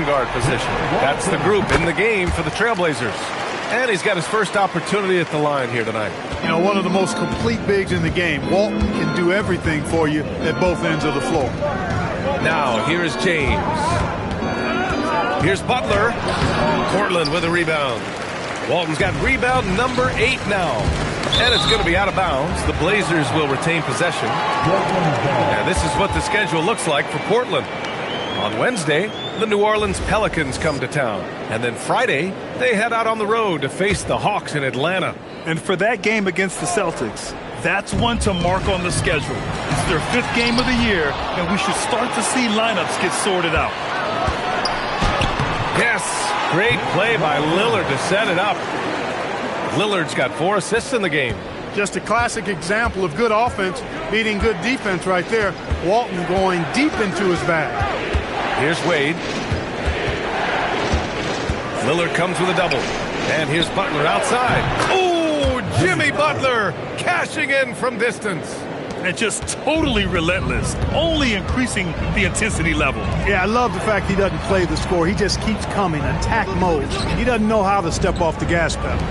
guard position. That's the group in the game for the Trailblazers. And he's got his first opportunity at the line here tonight. You know, one of the most complete bigs in the game. Walton can do everything for you at both ends of the floor. Now, here's James. Here's Butler. Portland with a rebound. Walton's got rebound number 8 now. And it's going to be out of bounds. The Blazers will retain possession. And this is what the schedule looks like for Portland. On Wednesday, the New Orleans Pelicans come to town. And then Friday, they head out on the road to face the Hawks in Atlanta. And for that game against the Celtics, that's one to mark on the schedule. It's their 5th game of the year, and we should start to see lineups get sorted out. Yes, great play by Lillard to set it up. Lillard's got 4 assists in the game. Just a classic example of good offense beating good defense right there. Walton going deep into his bag. Here's Wade. Lillard comes with a double. And here's Butler outside. Oh, Jimmy Butler cashing in from distance. And just totally relentless, only increasing the intensity level. Yeah, I love the fact he doesn't play the score. He just keeps coming, attack mode. He doesn't know how to step off the gas pedal.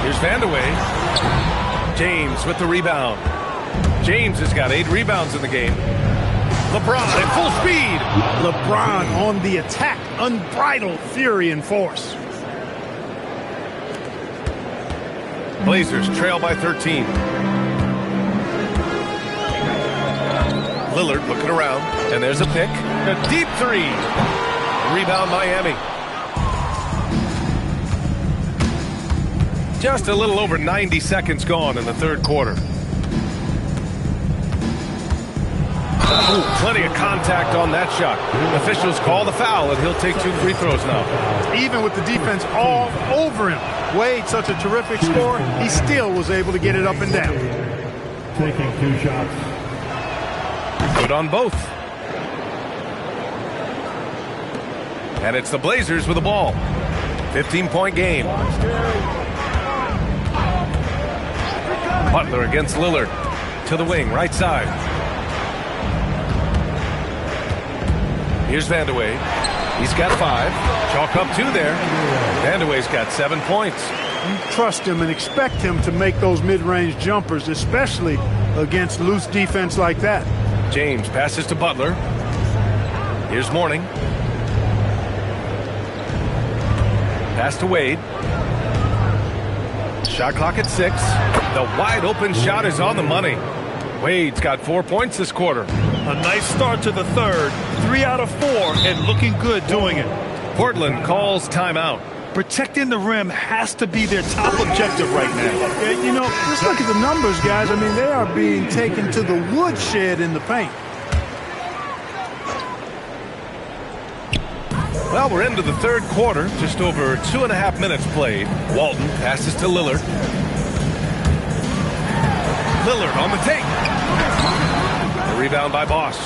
Here's Vandeweghe. James with the rebound. James has got 8 rebounds in the game. LeBron at full speed. LeBron on the attack. Unbridled fury and force. Blazers trail by 13. Lillard looking around. And there's a pick. A deep 3. Rebound Miami. Just a little over 90 seconds gone in the third quarter. Ooh, plenty of contact on that shot. Officials call the foul, and he'll take 2 free throws now. Even with the defense all over him. Wade, such a terrific scorer, he still was able to get it up and down. Taking 2 shots. Good on both. And it's the Blazers with the ball. 15-point game. Butler against Lillard. To the wing, right side. Here's Vandeweghe. He's got 5. Chalk up 2 there. Vandeweghe's got 7 points. You trust him and expect him to make those mid-range jumpers, especially against loose defense like that. James passes to Butler. Here's Mourning. Pass to Wade. Shot clock at 6. The wide open shot is on the money. Wade's got 4 points this quarter. A nice start to the third. 3 out of 4 and looking good doing it. Portland calls timeout. Protecting the rim has to be their top objective right now. Yeah, you know, just look at the numbers, guys. I mean, they are being taken to the woodshed in the paint. Well, we're into the third quarter. Just over 2.5 minutes played. Walton passes to Lillard. Lillard on the take. A rebound by Bosch.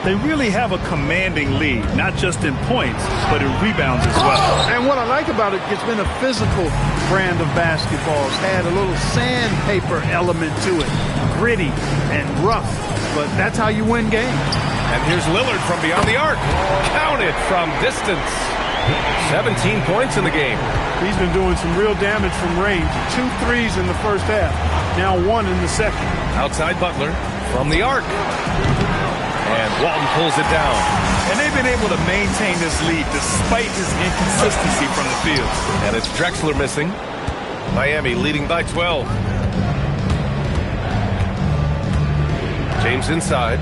They really have a commanding lead, not just in points, but in rebounds as well. And what I like about it, it's been a physical brand of basketball. It's had a little sandpaper element to it. Gritty and rough, but that's how you win games. And here's Lillard from beyond the arc. Counted from distance. 17 points in the game. He's been doing some real damage from range. 2 threes in the first half. Now 1 in the second. Outside Butler from the arc. And Walton pulls it down. And they've been able to maintain this lead despite his inconsistency from the field. And it's Drexler missing. Miami leading by 12. James inside.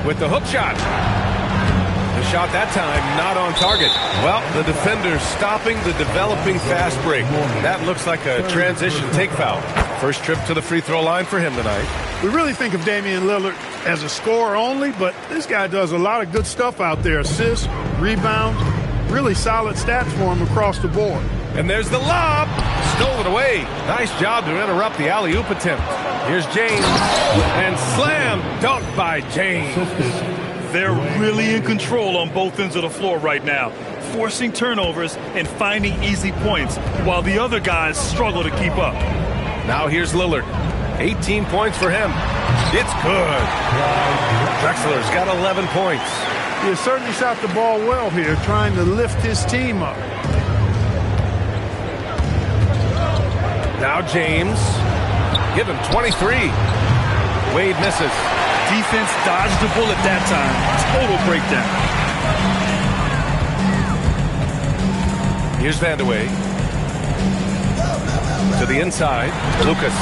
With the hook shot. The shot that time not on target. Well, the defender's stopping the developing fast break. That looks like a transition take foul. First trip to the free throw line for him tonight. We really think of Damian Lillard as a scorer only, but this guy does a lot of good stuff out there. Assists, rebounds, really solid stats for him across the board. And there's the lob. Stolen away. Nice job to interrupt the alley-oop attempt. Here's James. And slam dunk by James. They're really in control on both ends of the floor right now, forcing turnovers and finding easy points while the other guys struggle to keep up. Now here's Lillard. 18 points for him. It's good. Drexler's got 11 points. He certainly shot the ball well here, trying to lift his team up. Now James. Give him 23. Wade misses. Defense dodged the bullet that time. Total breakdown. Here's Vandeweghe. To the inside. Lucas.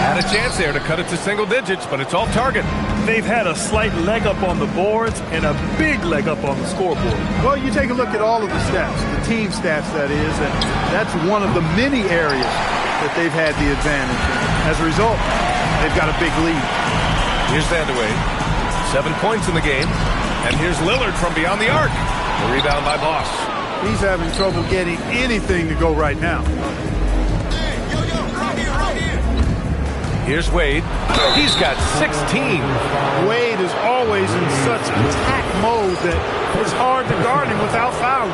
Had a chance there to cut it to single digits, but it's off target. They've had a slight leg up on the boards and a big leg up on the scoreboard. Well, you take a look at all of the stats, the team stats that is, and that's one of the many areas that they've had the advantage. And as a result, they've got a big lead. Here's Vandeweghe. 7 points in the game. And here's Lillard from beyond the arc. The rebound by Bosch. He's having trouble getting anything to go right now. Here's Wade. He's got 16. Wade is always in such attack mode that it's hard to guard him without fouling.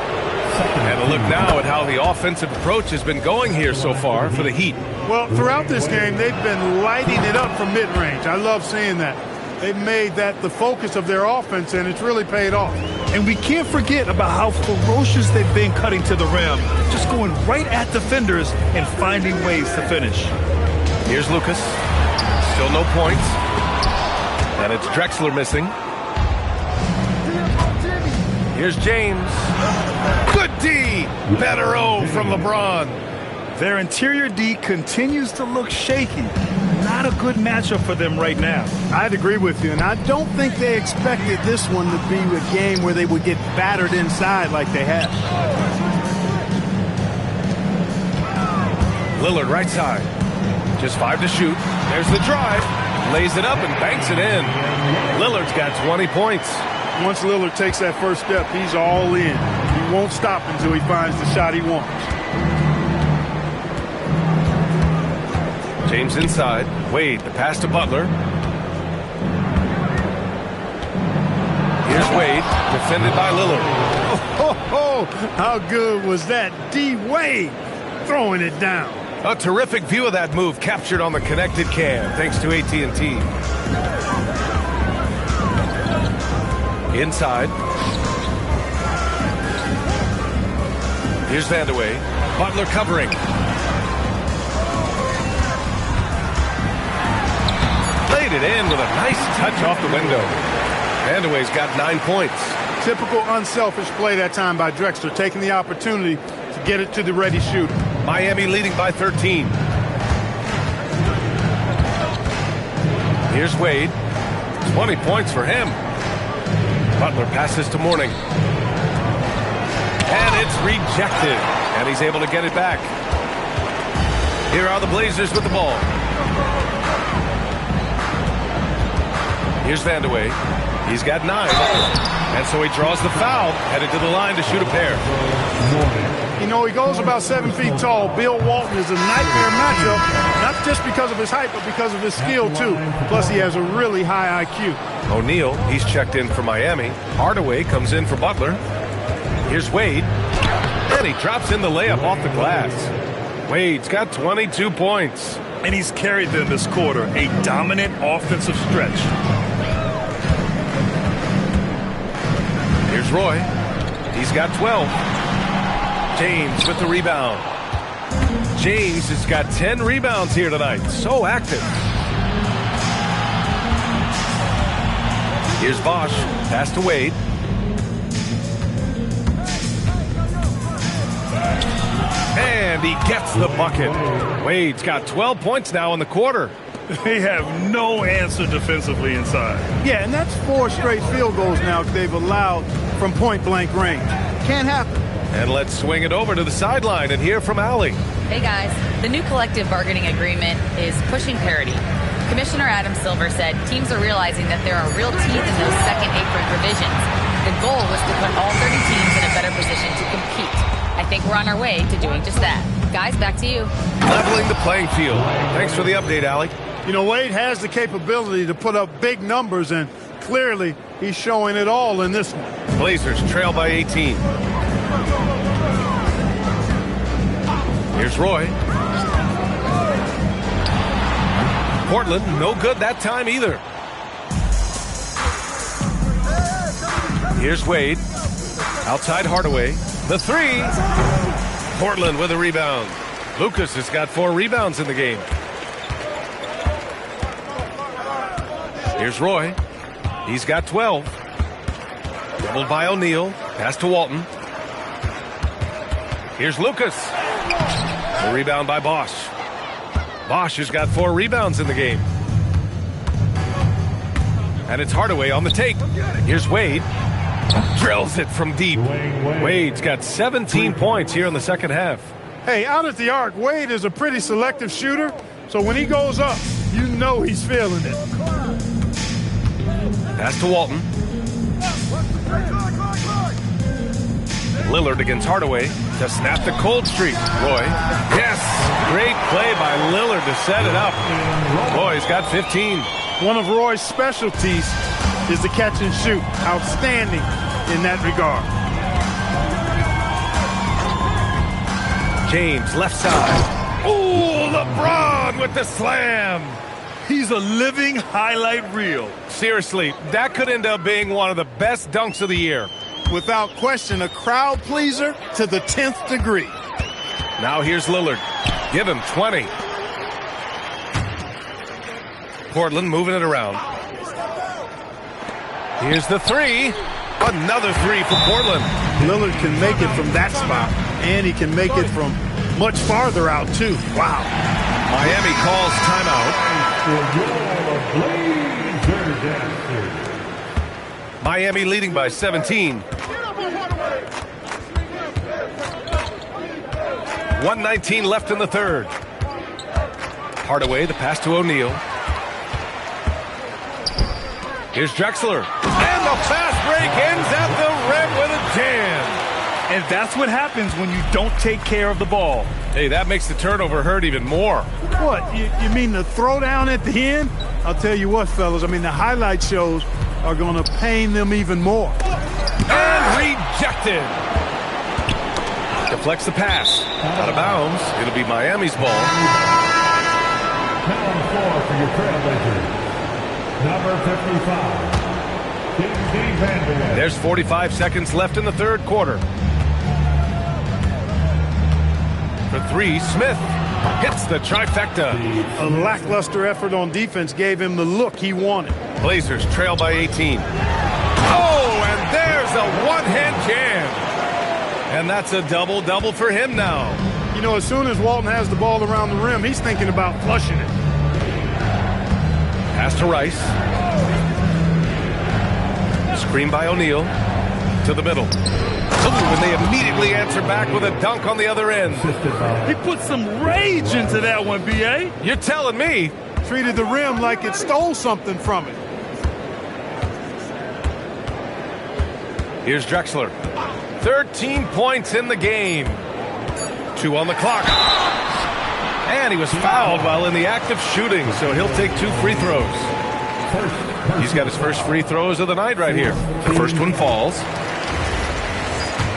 And a look now at how the offensive approach has been going here so far for the Heat. Well, throughout this game, they've been lighting it up from mid-range. I love seeing that. They've made that the focus of their offense, and it's really paid off. And we can't forget about how ferocious they've been cutting to the rim, just going right at defenders and finding ways to finish. Here's Lucas. Still no points. And it's Drexler missing. Here's James. Good D. Better O from LeBron. Their interior D continues to look shaky. Not a good matchup for them right now. I'd agree with you, and I don't think they expected this one to be a game where they would get battered inside like they have. Lillard right side. Just 5 to shoot. There's the drive. Lays it up and banks it in. Lillard's got 20 points. Once Lillard takes that first step, he's all in. He won't stop until he finds the shot he wants. James inside. Wade, the pass to Butler. Here's Wade, defended by Lillard. Oh, how good was that? D. Wade throwing it down. A terrific view of that move captured on the connected cam, thanks to AT&T. Inside. Here's Vandeweghe. Butler covering. Laid it in with a nice touch off the window. Vandeweghe's got 9 points. Typical unselfish play that time by Drexler, taking the opportunity to get it to the ready shooter. Miami leading by 13. Here's Wade. 20 points for him. Butler passes to Mourning. And it's rejected. And he's able to get it back. Here are the Blazers with the ball. Here's Vandeweghe. He's got 9. And so he draws the foul, headed to the line to shoot a pair. You know, he goes about 7 feet tall. Bill Walton is a nightmare matchup, not just because of his height, but because of his skill, too. Plus, he has a really high IQ. O'Neal, he's checked in for Miami. Hardaway comes in for Butler. Here's Wade. And he drops in the layup off the glass. Wade's got 22 points. And he's carried them this quarter, a dominant offensive stretch. Here's Roy. He's got 12. James with the rebound. James has got 10 rebounds here tonight. So active. Here's Bosch. Pass to Wade. And he gets the bucket. Wade's got 12 points now in the quarter. They have no answer defensively inside. Yeah, and that's 4 straight field goals now they've allowed from point-blank range. Can't happen. And let's swing it over to the sideline and hear from Allie. Hey guys, the new collective bargaining agreement is pushing parity. Commissioner Adam Silver said teams are realizing that there are real teeth in those second apron provisions. The goal was to put all 30 teams in a better position to compete. I think we're on our way to doing just that. Guys, back to you. Leveling the playing field. Thanks for the update, Allie. You know, Wade has the capability to put up big numbers, and clearly he's showing it all in this one. Blazers trail by 18. Here's Roy. Portland, no good that time either. Here's Wade. Outside Hardaway. The three. Portland with a rebound. Lucas has got 4 rebounds in the game. Here's Roy. He's got 12. Doubled by O'Neal. Pass to Walton. Here's Lucas. The rebound by Bosch. Bosch has got 4 rebounds in the game. And it's Hardaway on the take. Here's Wade. Drills it from deep. Wade's got 17 points here in the second half. Hey, out at the arc, Wade is a pretty selective shooter, so when he goes up, you know he's feeling it. Pass to Walton. Lillard against Hardaway to snap the cold streak. Roy. Yes! Great play by Lillard to set it up. Roy's got 15. One of Roy's specialties is the catch and shoot. Outstanding in that regard. James, left side. Oh, LeBron with the slam. He's a living highlight reel. Seriously, that could end up being one of the best dunks of the year. Without question, a crowd pleaser to the 10th degree. Now here's Lillard. Give him 20. Portland moving it around. Here's the three. Another three for Portland. Lillard can make it from that spot, and he can make it from much farther out, too. Wow. Miami calls timeout. Miami leading by 17. 1:19 left in the third. Hardaway, the pass to O'Neal. Here's Drexler. And the fast break ends at the rim with a jam. And that's what happens when you don't take care of the ball. Hey, that makes the turnover hurt even more. What, you mean the throwdown at the end? I'll tell you what, fellas, I mean, the highlight shows are going to pain them even more. And rejected. Deflects the pass. Out of bounds. It'll be Miami's ball. Foul 4 for your Trailblazers. Number 55. There's 45 seconds left in the third quarter. For three, Smith hits the trifecta. A lackluster effort on defense gave him the look he wanted. Blazers trail by 18. Oh, and there's a one-hand jam. And that's a double-double for him now. You know, as soon as Walton has the ball around the rim, he's thinking about flushing it. Pass to Rice. Screen by O'Neal. To the middle. Ooh, and they immediately answer back with a dunk on the other end. He put some rage into that one, B.A. You're telling me. Treated the rim like it stole something from it. Here's Drexler. 13 points in the game. 2 on the clock. And he was fouled while in the act of shooting, so he'll take 2 free throws. He's got his first free throws of the night right here. The first one falls.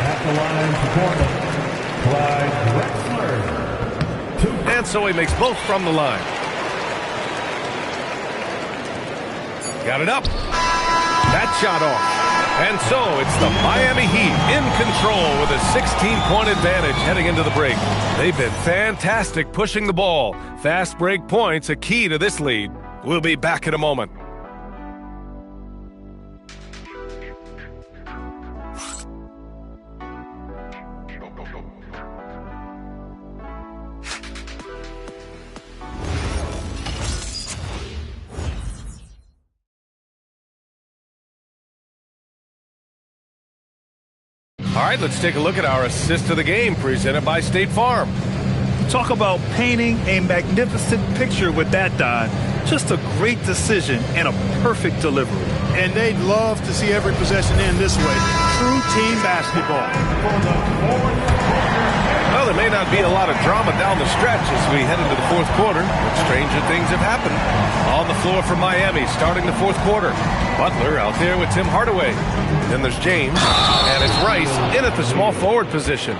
At the line for Portland, Clyde Drexler. And so he makes both from the line. Got it up. That shot off. And so it's the Miami Heat in control with a 16-point advantage heading into the break. They've been fantastic pushing the ball. Fast break points a key to this lead. We'll be back in a moment. All right, let's take a look at our assist of the game presented by State Farm. Talk about painting a magnificent picture with that, Don. Just a great decision and a perfect delivery. And they'd love to see every possession end this way. True team basketball. For the fourth quarter. Well, there may not be a lot of drama down the stretch as we head into the fourth quarter, but stranger things have happened. On the floor for Miami, starting the fourth quarter. Butler out there with Tim Hardaway. Then there's James, and it's Rice in at the small forward position.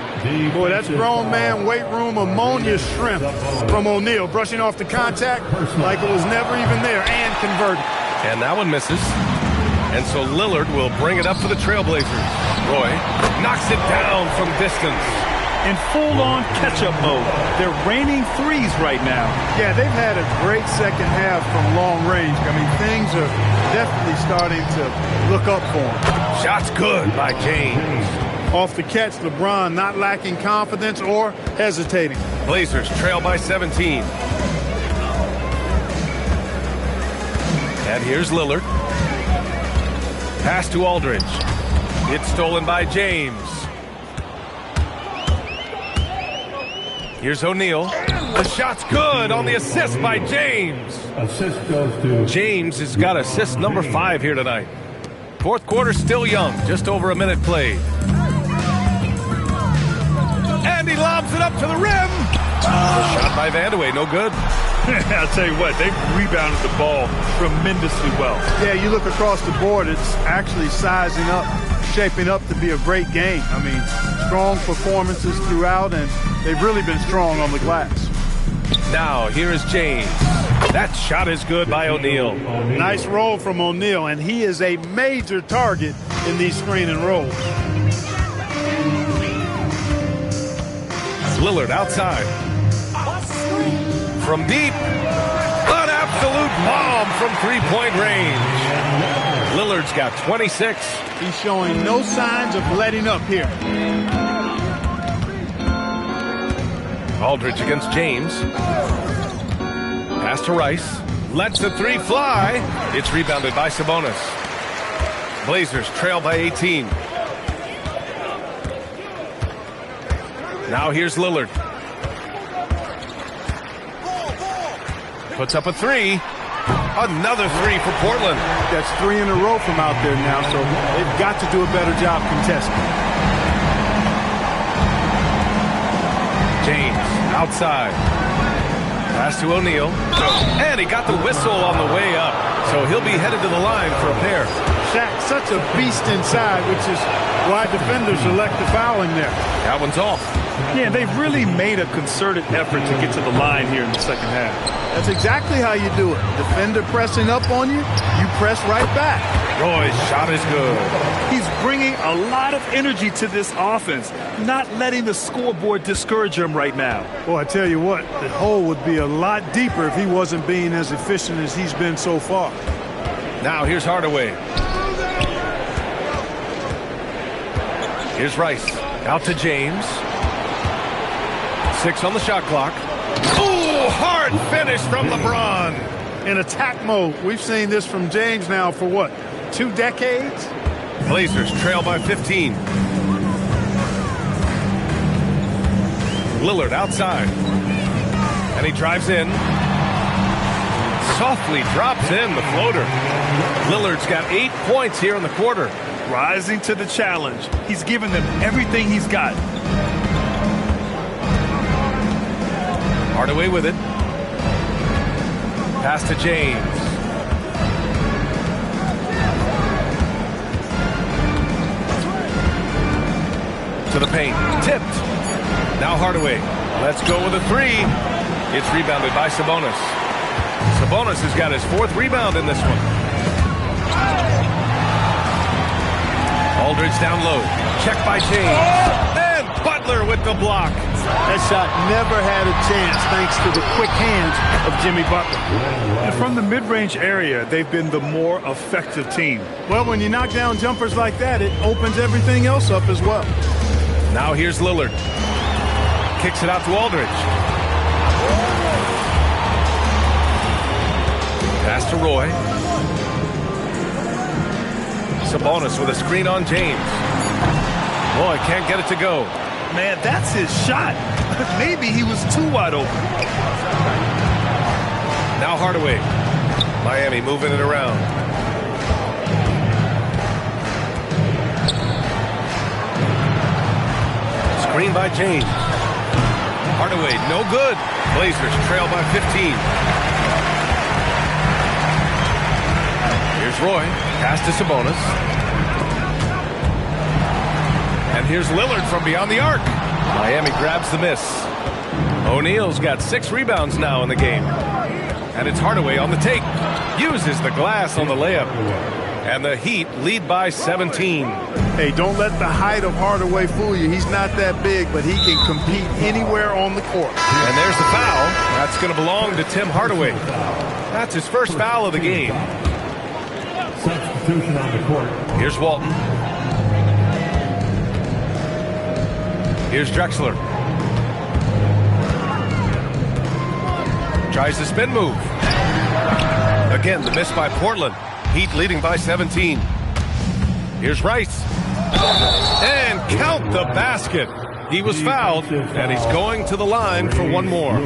Boy, that's grown man weight room ammonia shrimp from O'Neal, brushing off the contact like it was never even there and converting. And that one misses. And so Lillard will bring it up for the Trailblazers. Roy knocks it down from distance. In full-on catch-up mode. They're raining threes right now. Yeah, they've had a great second half from long range. I mean, things are definitely starting to look up for them. Shot's good by James. Off the catch, LeBron not lacking confidence or hesitating. Blazers trail by 17. And here's Lillard. Pass to Aldridge. It's stolen by James. Here's O'Neal. The shot's good on the assist by James. Assist goes to James has got assist number 5 here tonight. Fourth quarter still young, just over a minute played. And he lobs it up to the rim. The shot by Vandeweghe, no good. I'll tell you what, they've rebounded the ball tremendously well. Yeah, you look across the board, it's actually sizing up, shaping up to be a great game. I mean, strong performances throughout, and they've really been strong on the glass. Now, here is James. That shot is good by O'Neal. Nice roll from O'Neal, and he is a major target in these screen and rolls. Lillard outside. From deep. An absolute bomb from three-point range. Lillard's got 26. He's showing no signs of letting up here. Aldridge against James. Pass to Rice. Lets the three fly. It's rebounded by Sabonis. Blazers trail by 18. Now here's Lillard. Puts up a three. Another three for Portland. That's 3 in a row from out there now, so they've got to do a better job contesting. James outside. Pass to O'Neal. And he got the whistle on the way up. So he'll be headed to the line for a pair. Shaq, such a beast inside, which is why defenders elect to foul him there. That one's off. Yeah, they've really made a concerted effort to get to the line here in the second half. That's exactly how you do it. Defender pressing up on you, you press right back. Roy's shot is good. He's bringing a lot of energy to this offense, not letting the scoreboard discourage him right now. Well, I tell you what, the hole would be a lot deeper if he wasn't being as efficient as he's been so far. Now here's Hardaway. Here's Rice. Out to James. 6 on the shot clock. Ooh, hard finish from LeBron. In attack mode, we've seen this from James now for what, 2 decades? Blazers trail by 15. Lillard outside. And he drives in. Softly drops in the floater. Lillard's got 8 points here in the quarter. Rising to the challenge. He's given them everything he's got. Hardaway with it. Pass to James. To the paint. Tipped. Now Hardaway. Let's go with a three. It's rebounded by Sabonis. Sabonis has got his 4th rebound in this one. Aldridge down low. Check by James. And Butler with the block. That shot never had a chance thanks to the quick hands of Jimmy Butler. And from the mid-range area, they've been the more effective team. Well, when you knock down jumpers like that, it opens everything else up as well. Now here's Lillard. Kicks it out to Aldridge. Pass to Roy. Sabonis with a screen on James. Boy, can't get it to go. Man, that's his shot. Maybe he was too wide open. Now Hardaway. Miami moving it around. Screen by James. Hardaway, no good. Blazers trail by 15. Here's Roy. Pass to Sabonis. And here's Lillard from beyond the arc. Miami grabs the miss. O'Neal's got 6 rebounds now in the game. And it's Hardaway on the take. Uses the glass on the layup. And the Heat lead by 17. Hey, don't let the height of Hardaway fool you. He's not that big, but he can compete anywhere on the court. And there's the foul. That's going to belong to Tim Hardaway. That's his first foul of the game. Substitution on the court. Here's Walton. Here's Drexler. Tries the spin move. Again, the miss by Portland. Heat leading by 17. Here's Rice. And count the basket. He was fouled, and he's going to the line for one more.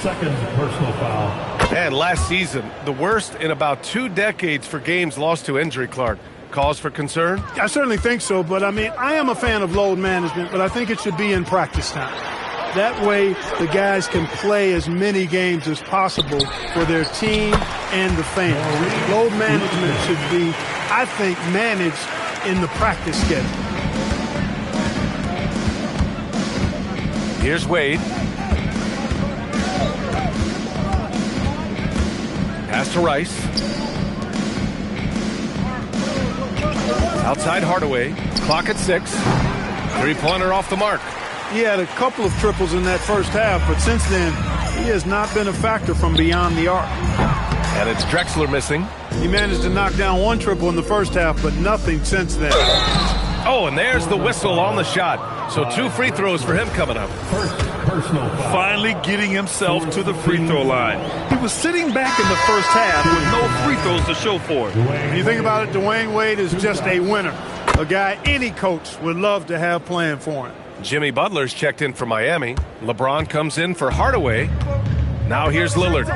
Second personal foul. And last season, the worst in about 2 decades for games lost to injury, Clark. Cause for concern? I certainly think so, but I mean, I am a fan of load management, but I think it should be in practice time. That way, the guys can play as many games as possible for their team and the fans. Load management should be, I think, managed in the practice schedule. Here's Wade. Pass to Rice. Outside Hardaway. Clock at 6. 3-pointer off the mark. He had a couple of triples in that first half, but since then, he has not been a factor from beyond the arc. And it's Drexler missing. He managed to knock down 1 triple in the first half, but nothing since then. Oh, and there's the whistle on the shot. So 2 free throws for him coming up. First personal foul. Finally getting himself to the free throw line. He was sitting back in the first half with no free throws to show for it. When you think about it, Dwayne Wade is just a winner. A guy any coach would love to have playing for him. Jimmy Butler's checked in for Miami. LeBron comes in for Hardaway. Now here's Lillard.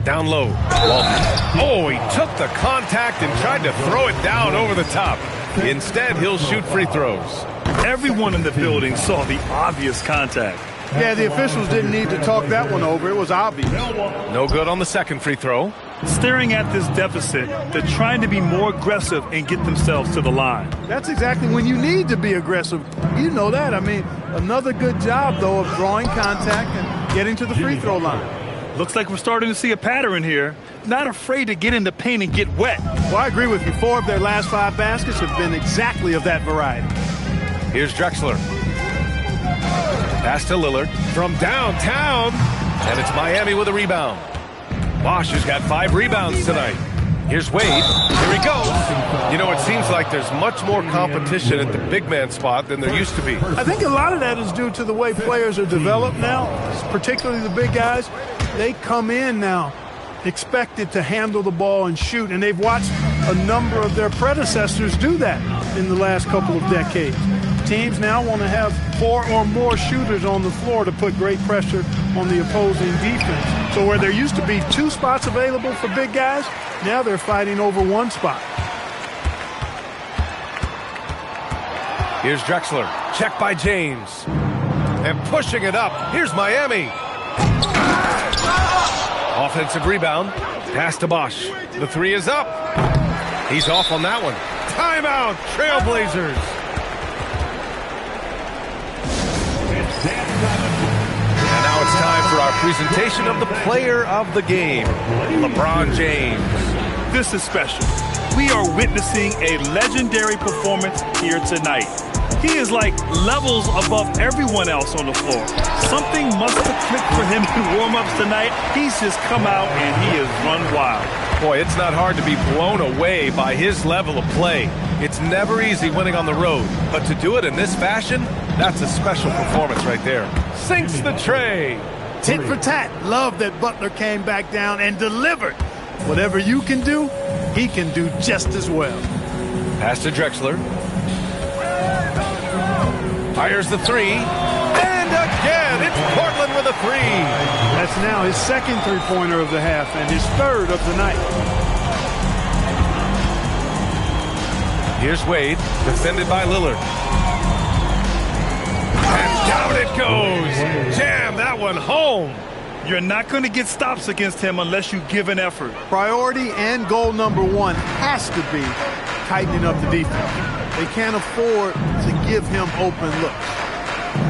Down low. Walton. Oh, he took the contact and tried to throw it down over the top. Instead, he'll shoot free throws. Everyone in the building saw the obvious contact. Yeah, the officials didn't need to talk that one over. It was obvious. No good on the second free throw. Staring at this deficit, they're trying to be more aggressive and get themselves to the line. That's exactly when you need to be aggressive. You know that. I mean, another good job, though, of drawing contact and getting to the free throw line. Looks like we're starting to see a pattern here. Not afraid to get in the paint and get wet. Well, I agree with you. 4 of their last 5 baskets have been exactly of that variety. Here's Drexler. Pass to Lillard from downtown. And it's Miami with a rebound. Bosch has got 5 rebounds tonight. Here's Wade. Here he goes. You know, it seems like there's much more competition at the big man spot than there used to be. I think a lot of that is due to the way players are developed now, particularly the big guys. They come in now expected to handle the ball and shoot, and they've watched a number of their predecessors do that in the last couple of decades. Teams now want to have 4 or more shooters on the floor to put great pressure on the opposing defense. So where there used to be 2 spots available for big guys, now they're fighting over 1 spot. Here's Drexler. Check by James. And pushing it up. Here's Miami. Offensive rebound. Pass to Bosch. The 3 is up. He's off on that one. Timeout, Trailblazers. And now it's time for our presentation of the player of the game, LeBron James. This is special. We are witnessing a legendary performance here tonight. He is like levels above everyone else on the floor. Something must have clicked for him in warm-ups tonight. He's just come out and he has run wild. Boy, it's not hard to be blown away by his level of play. It's never easy winning on the road, but to do it in this fashion, that's a special performance right there. Sinks the tray. Tit for tat. Love that Butler came back down and delivered. Whatever you can do, he can do just as well. Pass to Drexler. Fires the 3. And again, it's Portland with a 3. That's now his second 3-pointer of the half and his 3rd of the night. Here's Wade, defended by Lillard. And down it goes. Jam that one home. You're not going to get stops against him unless you give an effort. Priority and goal number one has to be tightening up the defense. They can't afford to give him open looks.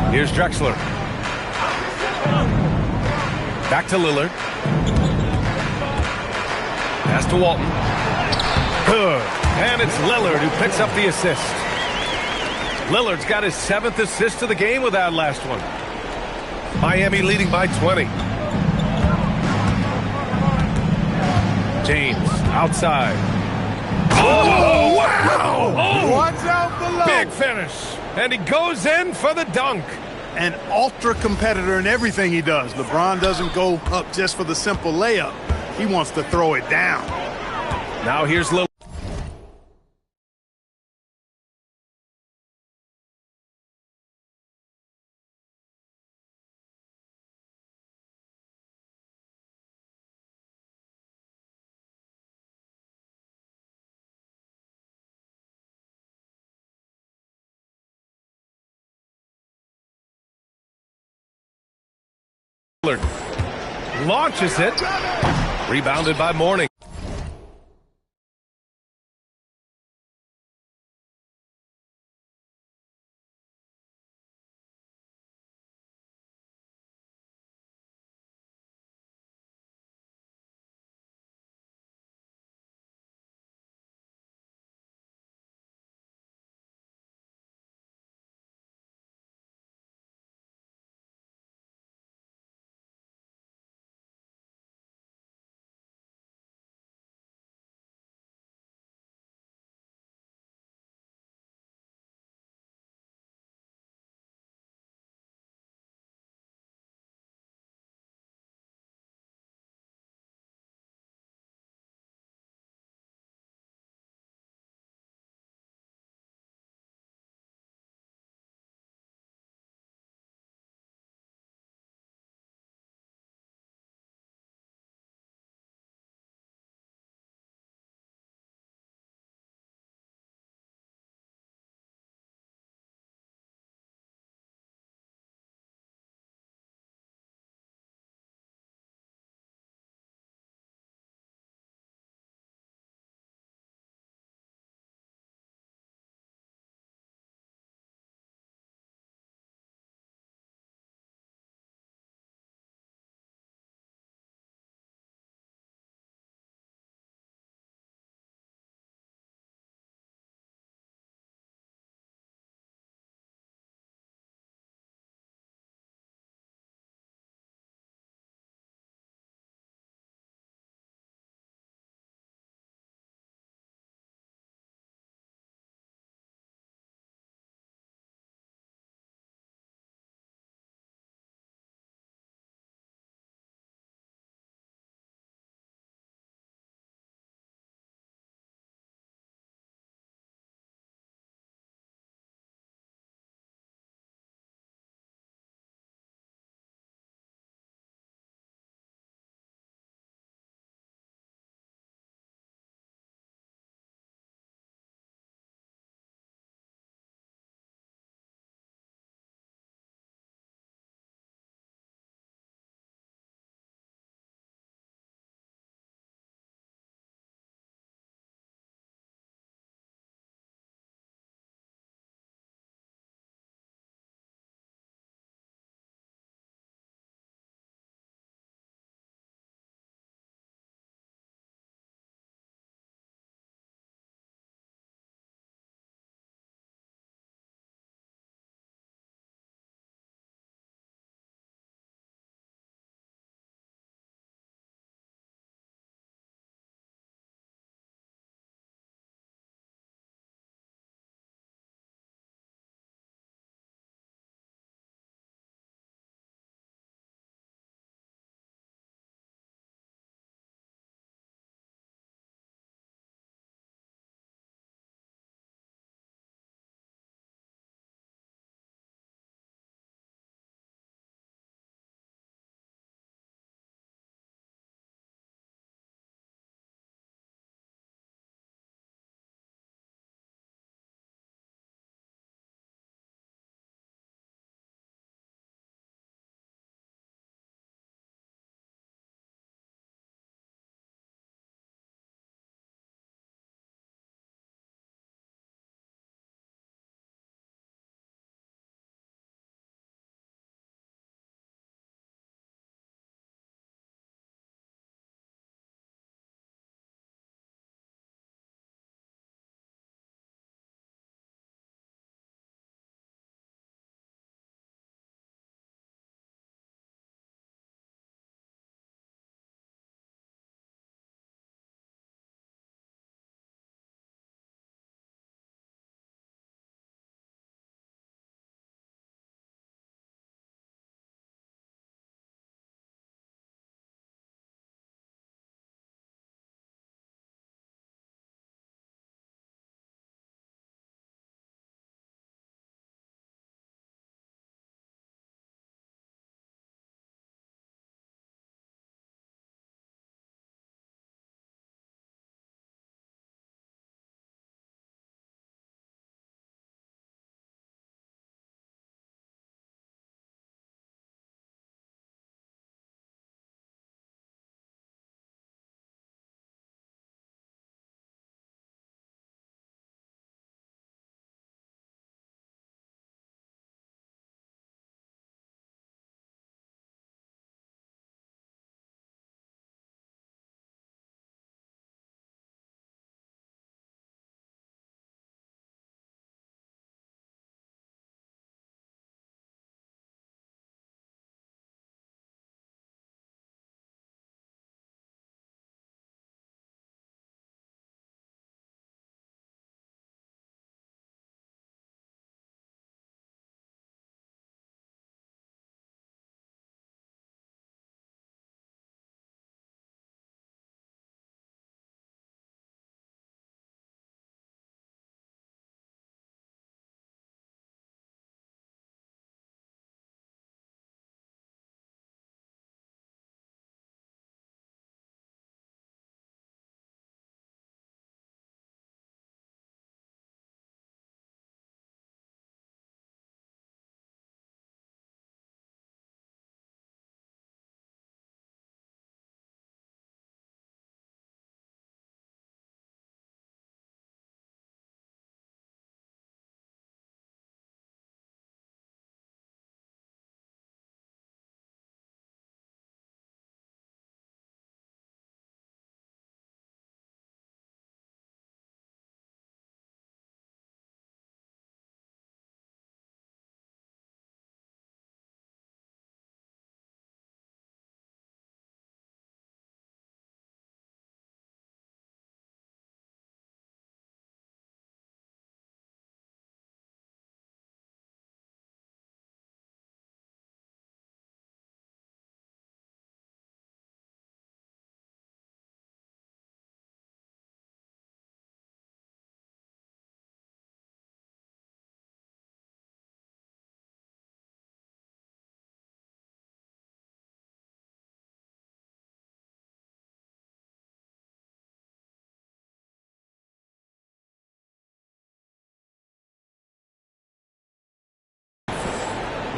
Here's Drexler. Back to Lillard. Pass to Walton. Good. And it's Lillard who picks up the assist. Lillard's got his 7th assist of the game with that last one. Miami leading by 20. James outside. Oh, wow! Oh, watch out below. Big finish. And he goes in for the dunk. An ultra competitor in everything he does. LeBron doesn't go up just for the simple layup. He wants to throw it down. Now here's Lillard. Launches it. Rebounded by Mourning.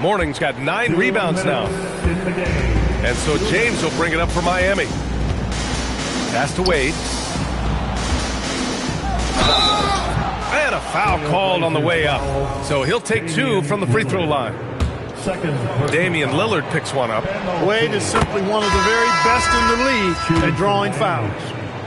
Mourning's got 9 rebounds now. And so James will bring it up for Miami. Pass to Wade. And a foul called on the way up. So he'll take 2 from the free throw line. Damian Lillard picks one up. Wade is simply one of the very best in the league at drawing fouls.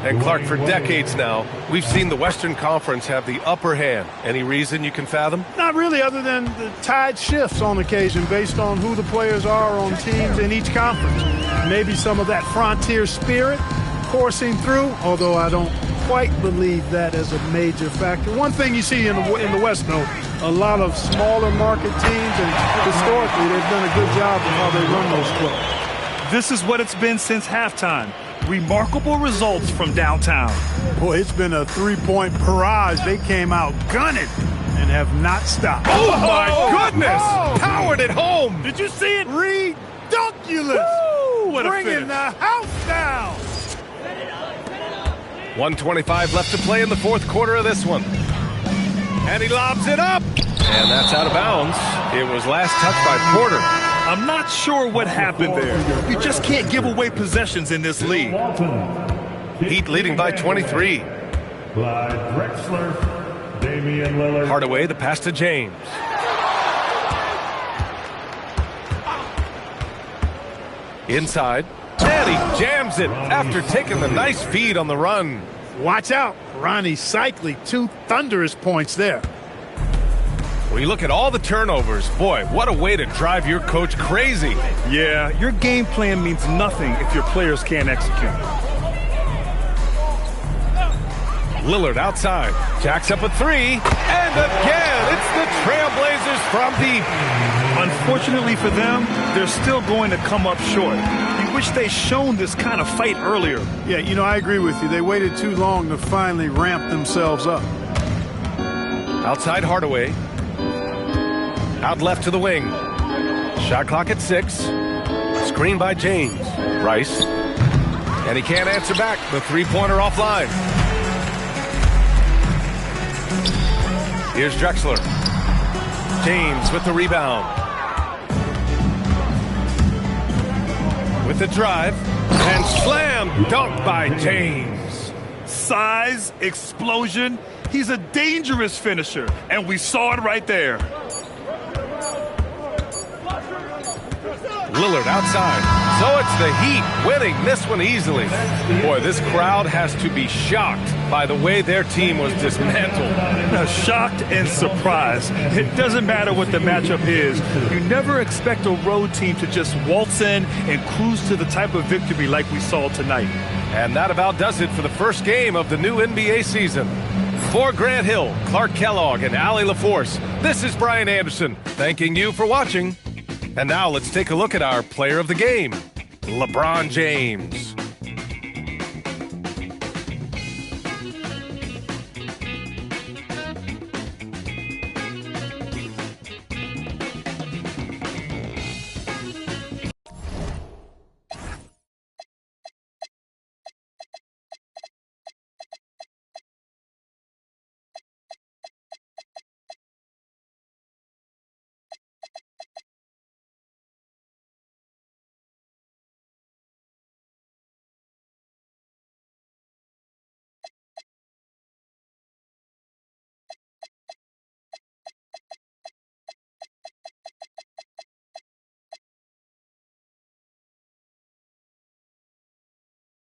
And Clark, for decades now, we've seen the Western Conference have the upper hand. Any reason you can fathom? Not really, other than the tide shifts on occasion based on who the players are on teams in each conference. Maybe some of that frontier spirit coursing through, although I don't quite believe that as a major factor. One thing you see in the West, though, a lot of smaller market teams, and historically they've done a good job of how they run those clubs. This is what it's been since halftime. Remarkable results from downtown. Boy, it's been a three-point barrage. They came out gunning and have not stopped. Oh, my goodness! Powered it home! Did you see it? Redunculous! Woo, what a Bringing finish. the house down! 1:25 left to play in the fourth quarter of this one. And he lobs it up! And that's out of bounds. It was last touched by Porter. I'm not sure what happened there. You just can't give away possessions in this league. Heat leading by 23. Clyde Drexler, Damian Lillard. Hardaway, the pass to James. Inside. And he jams it after taking the nice feed on the run. Watch out. Ronnie Cycli, 2 thunderous points there. When you look at all the turnovers, boy, what a way to drive your coach crazy. Yeah, your game plan means nothing if your players can't execute. Lillard outside. Jacks up a 3. And again, it's the Trailblazers from deep. Unfortunately for them, they're still going to come up short. You wish they'd shown this kind of fight earlier. Yeah, you know, I agree with you. They waited too long to finally ramp themselves up. Outside Hardaway. Out left to the wing. Shot clock at 6. Screen by James. Rice. And he can't answer back. The three-pointer offline. Here's Drexler. James with the rebound. With the drive. And slam dunk by James. Size, explosion. He's a dangerous finisher, and we saw it right there. Lillard outside. So it's the Heat winning this one easily. Boy, this crowd has to be shocked by the way their team was dismantled. Now, shocked and surprised. It doesn't matter what the matchup is. You never expect a road team to just waltz in and cruise to the type of victory like we saw tonight. And that about does it for the first game of the new NBA season. For Grant Hill, Clark Kellogg, and Allie LaForce, this is Brian Anderson, thanking you for watching. And now let's take a look at our player of the game, LeBron James.